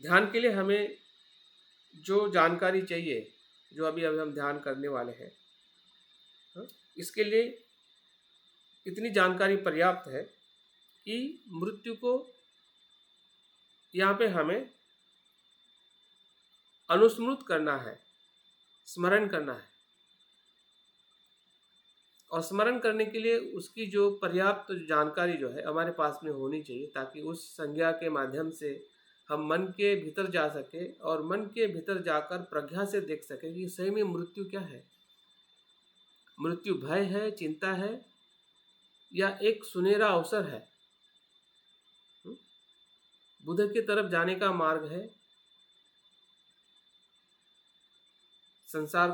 ध्यान के लिए हमें जो जानकारी चाहिए, जो अभी अभी हम ध्यान करने वाले हैं, हाँ, इसके लिए इतनी जानकारी पर्याप्त है कि मृत्यु को यहाँ पे हमें अनुस्मृत करना है, स्मरण करना है। और स्मरण करने के लिए उसकी जो पर्याप्त जानकारी जो है हमारे पास में होनी चाहिए, ताकि उस संज्ञा के माध्यम से हम मन के भीतर जा सके और मन के भीतर जाकर प्रज्ञा से देख सके कि सही में मृत्यु क्या है। मृत्यु भय है, चिंता है, या एक सुनहरा अवसर है, बुद्ध की तरफ जाने का मार्ग है, संसार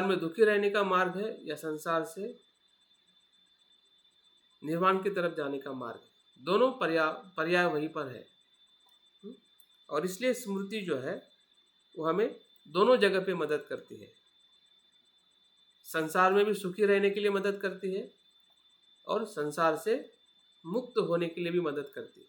में दुखी रहने का मार्ग है, या संसार से निर्वाण की तरफ जाने का मार्ग है। दोनों पर्याय वहीं पर है। और इसलिए स्मृति जो है वो हमें दोनों जगह पे मदद करती है, संसार में भी सुखी रहने के लिए मदद करती है और संसार से मुक्त होने के लिए भी मदद करती है।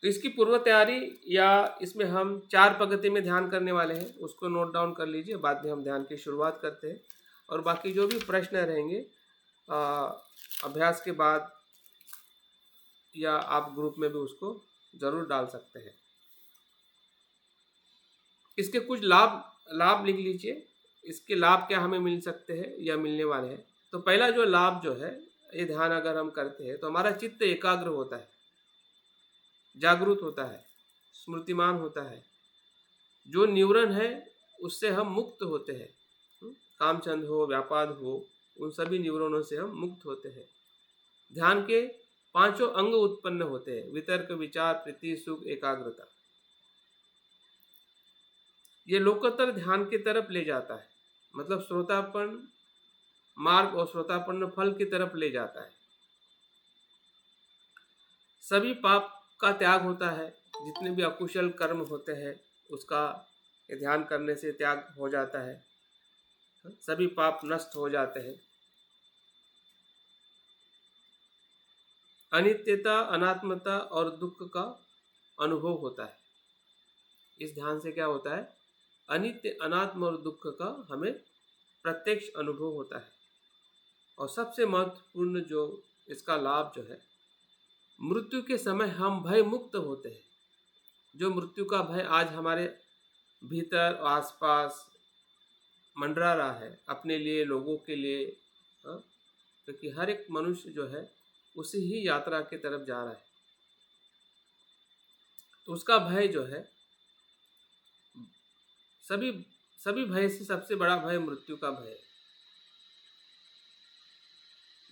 तो इसकी पूर्व तैयारी, या इसमें हम 4 पद्धति में ध्यान करने वाले हैं, उसको नोट डाउन कर लीजिए। बाद में हम ध्यान की शुरुआत करते हैं, और बाकी जो भी प्रश्न रहेंगे अभ्यास के बाद, या आप ग्रुप में भी उसको जरूर डाल सकते हैं। इसके कुछ लाभ लिख लीजिए। इसके लाभ क्या हमें मिल सकते हैं या मिलने वाले हैं। तो पहला जो लाभ जो है, ये ध्यान अगर हम करते हैं तो हमारा चित्त एकाग्र होता है, जागरूक होता है, स्मृतिमान होता है। जो न्यूरन है उससे हम मुक्त होते हैं। कामचंद हो, व्यापाद हो, उन सभी न्यूरॉनों से हम मुक्त होते हैं। ध्यान के पांचों अंग उत्पन्न होते हैं: वितर्क, विचार, प्रीति, सुख, एकाग्रता। ये लोकोत्तर ध्यान की तरफ ले जाता है, मतलब श्रोतापन मार्ग और श्रोतापन्न फल की तरफ ले जाता है। सभी पाप का त्याग होता है, जितने भी अकुशल कर्म होते हैं उसका ध्यान करने से त्याग हो जाता है, सभी पाप नष्ट हो जाते हैं। अनित्यता, अनात्मता और दुख का अनुभव होता है। इस ध्यान से क्या होता है? अनित्य, अनात्म और दुख का हमें प्रत्यक्ष अनुभव होता है। और सबसे महत्वपूर्ण जो इसका लाभ जो है, मृत्यु के समय हम भय मुक्त होते हैं। जो मृत्यु का भय आज हमारे भीतर आसपास मंडरा रहा है, अपने लिए, लोगों के लिए, क्योंकि हर एक मनुष्य जो है उसी ही यात्रा की तरफ जा रहा है, तो उसका भय जो है, सभी सभी भय से सबसे बड़ा भय मृत्यु का भय है।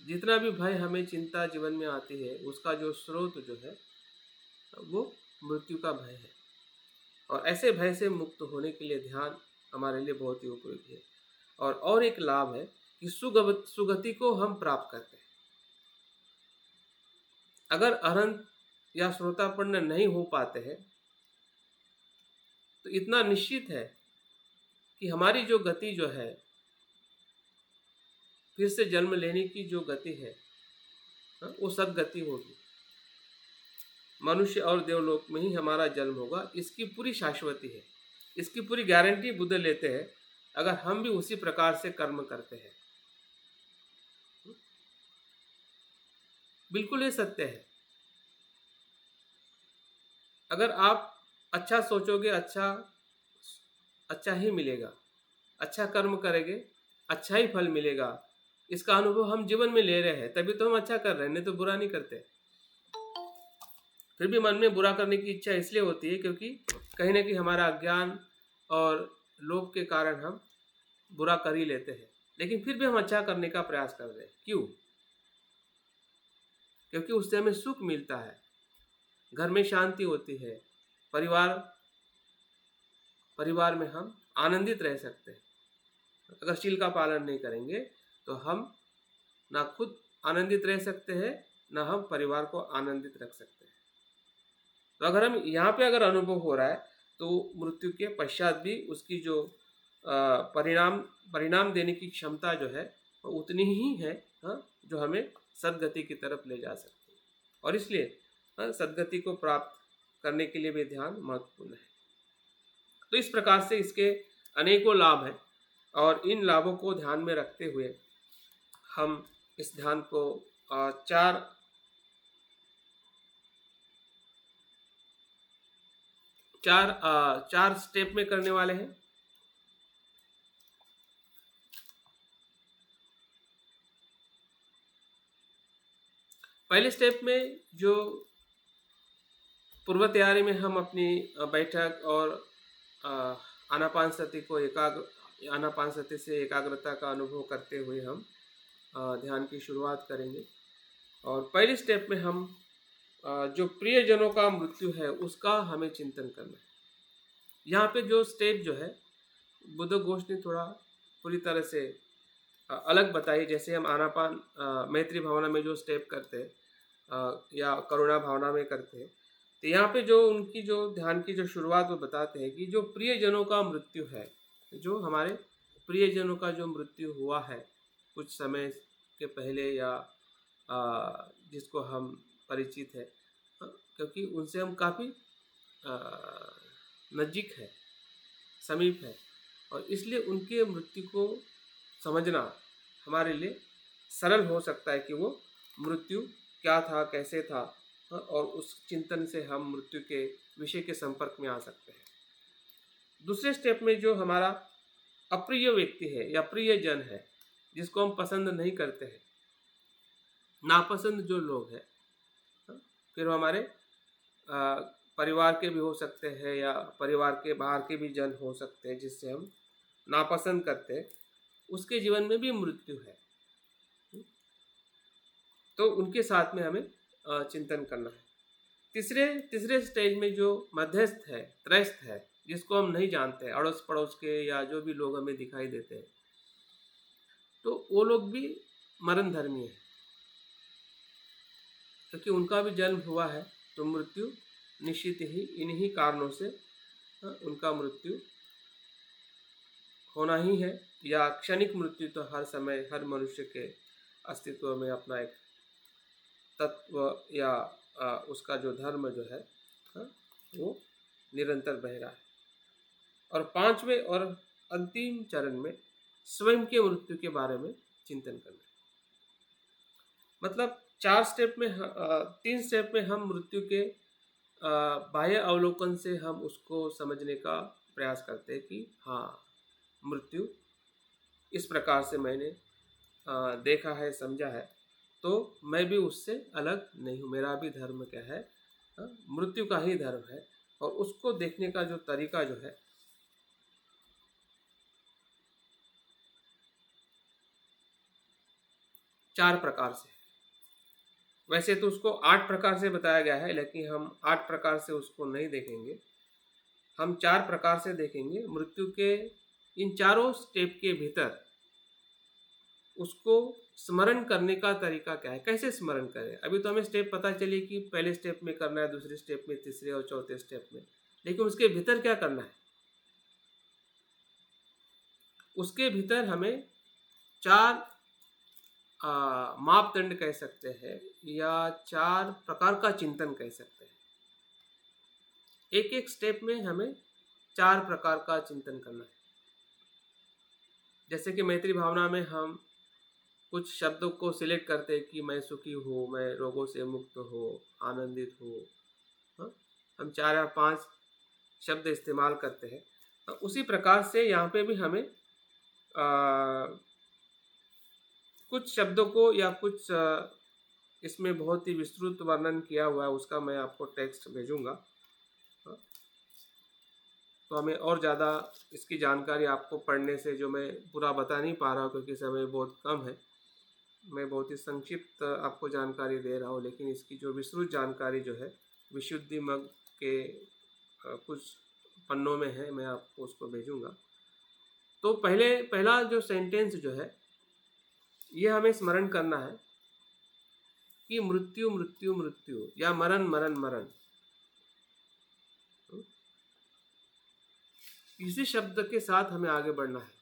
जितना भी भय हमें चिंता जीवन में आती है, उसका जो स्रोत जो है वो मृत्यु का भय है। और ऐसे भय से मुक्त होने के लिए ध्यान हमारे लिए बहुत ही उपयोगी है। और एक लाभ है कि सुगति को हम प्राप्त करते हैं। अगर अरहंत या श्रोतापन्न नहीं हो पाते हैं तो इतना निश्चित है कि हमारी जो गति जो है, फिर से जन्म लेने की जो गति है, वो सद्गति होगी। मनुष्य और देवलोक में ही हमारा जन्म होगा, इसकी पूरी शाश्वती है। इसकी पूरी गारंटी बुद्ध लेते हैं, अगर हम भी उसी प्रकार से कर्म करते हैं। बिल्कुल ये सत्य है। अगर आप अच्छा सोचोगे, अच्छा ही मिलेगा। अच्छा कर्म करेंगे, अच्छा ही फल मिलेगा। इसका अनुभव हम जीवन में ले रहे हैं, तभी तो हम अच्छा कर रहे हैं, नहीं तो बुरा नहीं करते। फिर भी मन में बुरा करने की इच्छा इसलिए होती है क्योंकि कहीं ना कहीं हमारा अज्ञान और लोभ के कारण हम बुरा कर ही लेते हैं। लेकिन फिर भी हम अच्छा करने का प्रयास कर रहे हैं। क्यों? क्योंकि उससे हमें सुख मिलता है, घर में शांति होती है, परिवार में हम आनंदित रह सकते हैं। अगर शील का पालन नहीं करेंगे तो हम ना खुद आनंदित रह सकते हैं, ना हम परिवार को आनंदित रख सकते हैं। तो अगर हम यहाँ पे अगर अनुभव हो रहा है तो मृत्यु के पश्चात भी उसकी जो परिणाम देने की क्षमता जो है वो उतनी ही है, जो हमें सद्गति की तरफ ले जा सकती है। और इसलिए सद्गति को प्राप्त करने के लिए भी ध्यान महत्वपूर्ण है। तो इस प्रकार से इसके अनेकों लाभ हैं, और इन लाभों को ध्यान में रखते हुए हम इस ध्यान को चार स्टेप में करने वाले हैं। पहले स्टेप में जो पूर्व तैयारी में हम अपनी बैठक और आनापान सति से एकाग्रता का अनुभव करते हुए हम ध्यान की शुरुआत करेंगे। और पहले स्टेप में हम जो प्रियजनों का मृत्यु है उसका हमें चिंतन करना है। यहाँ पे जो स्टेप जो है बुद्ध घोष ने थोड़ा पूरी तरह से अलग बताई। जैसे हम आनापान मैत्री भावना में जो स्टेप करते हैं या करुणा भावना में करते हैं, तो यहाँ पे जो उनकी जो ध्यान की जो शुरुआत वो बताते हैं कि जो प्रियजनों का मृत्यु है, जो हमारे प्रियजनों का जो मृत्यु हुआ है कुछ समय के पहले या जिसको हम परिचित है, क्योंकि उनसे हम काफ़ी नज़दीक है, समीप है, और इसलिए उनके मृत्यु को समझना हमारे लिए सरल हो सकता है कि वो मृत्यु क्या था, कैसे था, और उस चिंतन से हम मृत्यु के विषय के संपर्क में आ सकते हैं। दूसरे स्टेप में जो हमारा अप्रिय व्यक्ति है या प्रिय जन है जिसको हम पसंद नहीं करते हैं, नापसंद जो लोग हैं, फिर वो हमारे परिवार के भी हो सकते हैं या परिवार के बाहर के भी जन हो सकते हैं जिससे हम नापसंद करते हैं, उसके जीवन में भी मृत्यु है। तो उनके साथ में हमें चिंतन करना है। तीसरे स्टेज में जो मध्यस्थ है, त्रयस्थ है, जिसको हम नहीं जानते, अड़ोस पड़ोस के या जो भी लोग हमें दिखाई देते हैं, तो वो लोग भी मरण धर्मी है, क्योंकि उनका भी जन्म हुआ है, तो मृत्यु निश्चित ही इन्हीं कारणों से उनका मृत्यु होना ही है। या क्षणिक मृत्यु तो हर समय हर मनुष्य के अस्तित्व में अपना एक तत्व या उसका जो धर्म जो है वो निरंतर बह रहा है। और पांचवें और अंतिम चरण में स्वयं के मृत्यु के बारे में चिंतन करना है। मतलब 3 स्टेप में हम मृत्यु के बाह्य अवलोकन से हम उसको समझने का प्रयास करते हैं कि हाँ, मृत्यु इस प्रकार से मैंने देखा है, समझा है, तो मैं भी उससे अलग नहीं हूँ, मेरा भी धर्म क्या है, मृत्यु का ही धर्म है। और उसको देखने का जो तरीका जो है 4 प्रकार से, वैसे तो उसको 8 प्रकार से बताया गया है, लेकिन हम 8 प्रकार से उसको नहीं देखेंगे, हम 4 प्रकार से देखेंगे। मृत्यु के इन चारों स्टेप के भीतर उसको स्मरण करने का तरीका क्या है, कैसे स्मरण करें। अभी तो हमें स्टेप पता चली कि पहले स्टेप में करना है, दूसरे स्टेप में, तीसरे और चौथे स्टेप में, लेकिन उसके भीतर क्या करना है, उसके भीतर हमें 4 मापदंड कह सकते हैं या 4 प्रकार का चिंतन कह सकते हैं। एक एक स्टेप में हमें 4 प्रकार का चिंतन करना है। जैसे कि मैत्री भावना में हम कुछ शब्दों को सिलेक्ट करते हैं कि मैं सुखी हूँ, मैं रोगों से मुक्त हूँ, आनंदित हूँ, हम 4 या 5 शब्द इस्तेमाल करते हैं। तो उसी प्रकार से यहाँ पे भी हमें कुछ शब्दों को या कुछ इसमें बहुत ही विस्तृत वर्णन किया हुआ है, उसका मैं आपको टेक्स्ट भेजूंगा, तो हमें और ज़्यादा इसकी जानकारी आपको पढ़ने से, जो मैं पूरा बता नहीं पा रहा हूँ क्योंकि समय बहुत कम है, मैं बहुत ही संक्षिप्त आपको जानकारी दे रहा हूँ, लेकिन इसकी जो विस्तृत जानकारी जो है विशुद्धि मग के कुछ पन्नों में है, मैं आपको उसको भेजूंगा। तो पहला जो सेंटेंस जो है ये हमें स्मरण करना है कि मृत्यु मृत्यु मृत्यु या मरण मरण मरण, इसी शब्द के साथ हमें आगे बढ़ना है।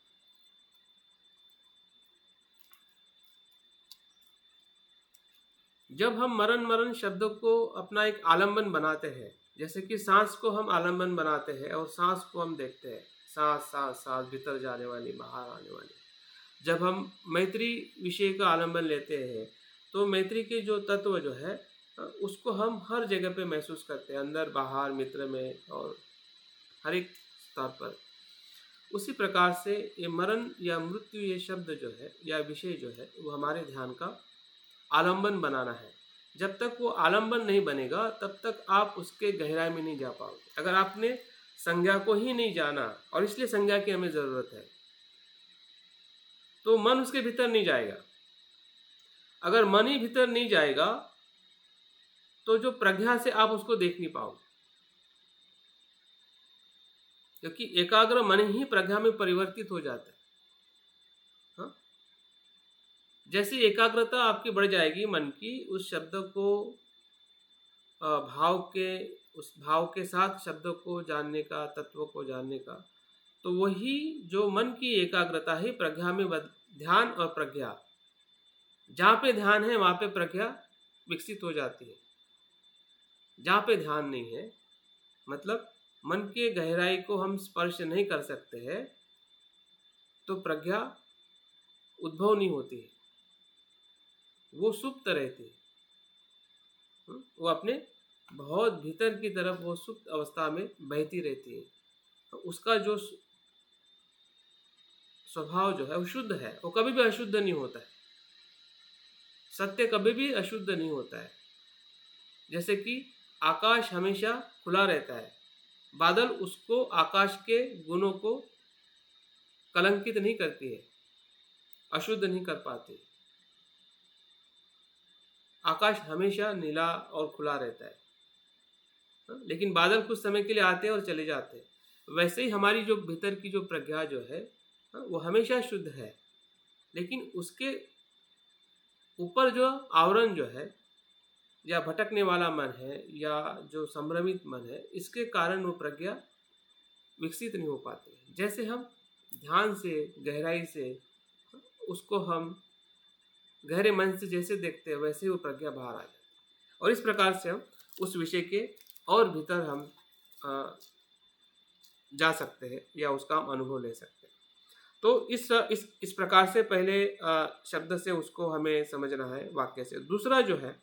जब हम मरण मरण शब्दों को अपना एक आलंबन बनाते हैं, जैसे कि सांस को हम आलंबन बनाते हैं और सांस को हम देखते हैं, सांस सांस सांस भीतर जाने वाली, बाहर आने वाली। जब हम मैत्री विषय का आलंबन लेते हैं तो मैत्री के जो तत्व जो है उसको हम हर जगह पे महसूस करते हैं, अंदर बाहर, मित्र में और हर एक स्तर पर। उसी प्रकार से ये मरण या मृत्यु, ये शब्द जो है या विषय जो है वो हमारे ध्यान का आलंबन बनाना है। जब तक वो आलंबन नहीं बनेगा तब तक आप उसके गहराई में नहीं जा पाओगे। अगर आपने संज्ञा को ही नहीं जाना, और इसलिए संज्ञा की हमें ज़रूरत है, तो मन उसके भीतर नहीं जाएगा। अगर मन ही भीतर नहीं जाएगा तो जो प्रज्ञा से आप उसको देख नहीं पाओगे, क्योंकि एकाग्र मन ही प्रज्ञा में परिवर्तित हो जाता है। हाँ? जैसी एकाग्रता आपकी बढ़ जाएगी मन की, उस शब्द को उस भाव के साथ शब्दों को जानने का, तत्व को जानने का, तो वही जो मन की एकाग्रता ही प्रज्ञा में ध्यान और प्रज्ञा, जहाँ पे ध्यान है वहाँ पे प्रज्ञा विकसित हो जाती है। जहाँ पे ध्यान नहीं है, मतलब मन के गहराई को हम स्पर्श नहीं कर सकते हैं, तो प्रज्ञा उद्भव नहीं होती है, वो सुप्त रहती है। वो अपने बहुत भीतर की तरफ वो सुप्त अवस्था में बहती रहती है। तो उसका जो स्वभाव जो है वो शुद्ध है, वो कभी भी अशुद्ध नहीं होता है। सत्य कभी भी अशुद्ध नहीं होता है। जैसे कि आकाश हमेशा खुला रहता है, बादल उसको आकाश के गुणों को कलंकित नहीं करती है, अशुद्ध नहीं कर पाती। आकाश हमेशा नीला और खुला रहता है, लेकिन बादल कुछ समय के लिए आते हैं और चले जाते हैं। वैसे ही हमारी जो भीतर की जो प्रज्ञा जो है वो हमेशा शुद्ध है, लेकिन उसके ऊपर जो आवरण जो है या भटकने वाला मन है या जो संभ्रमित मन है, इसके कारण वो प्रज्ञा विकसित नहीं हो पाती। जैसे हम ध्यान से गहराई से उसको हम गहरे मन से जैसे देखते हैं, वैसे ही वो प्रज्ञा बाहर आ जाती है और इस प्रकार से हम उस विषय के और भीतर हम जा सकते हैं या उसका हम अनुभव ले सकते हैं। तो इस प्रकार से पहले शब्द से उसको हमें समझना है, वाक्य से। दूसरा जो है,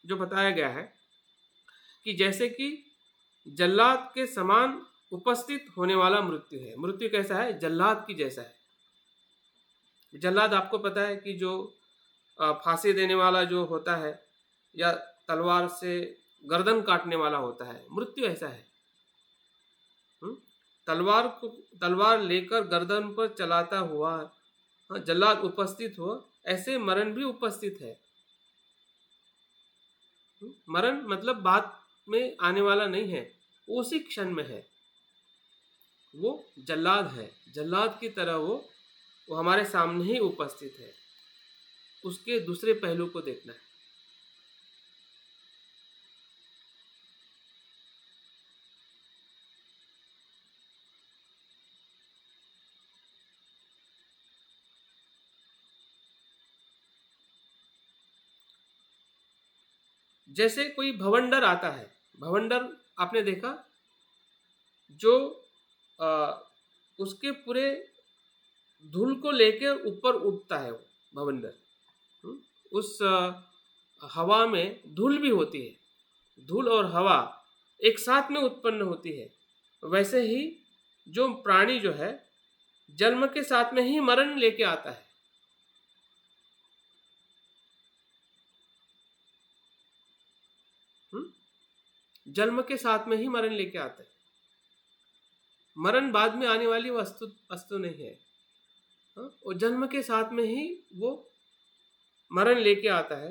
जो बताया गया है कि जैसे कि जल्लाद के समान उपस्थित होने वाला मृत्यु है। मृत्यु कैसा है? जल्लाद की जैसा है। जल्लाद आपको पता है कि जो फांसी देने वाला जो होता है या तलवार से गर्दन काटने वाला होता है, मृत्यु ऐसा है। तलवार लेकर गर्दन पर चलाता हुआ जल्लाद उपस्थित हो, ऐसे मरण भी उपस्थित है। मरण मतलब बाद में आने वाला नहीं है, उसी क्षण में है। वो जल्लाद है, जल्लाद की तरह वो हमारे सामने ही उपस्थित है। उसके दूसरे पहलू को देखना है। जैसे कोई भवंडर आता है, भवंडर आपने देखा, जो उसके पूरे धूल को लेकर ऊपर उठता है वो भवंडर। उस हवा में धूल भी होती है, धूल और हवा एक साथ में उत्पन्न होती है। वैसे ही जो प्राणी जो है जन्म के साथ में ही मरण लेके आता है। जन्म के साथ में ही मरण लेके आता है। मरण बाद में आने वाली वस्तु नहीं है, और जन्म के साथ में ही वो मरण लेके आता है।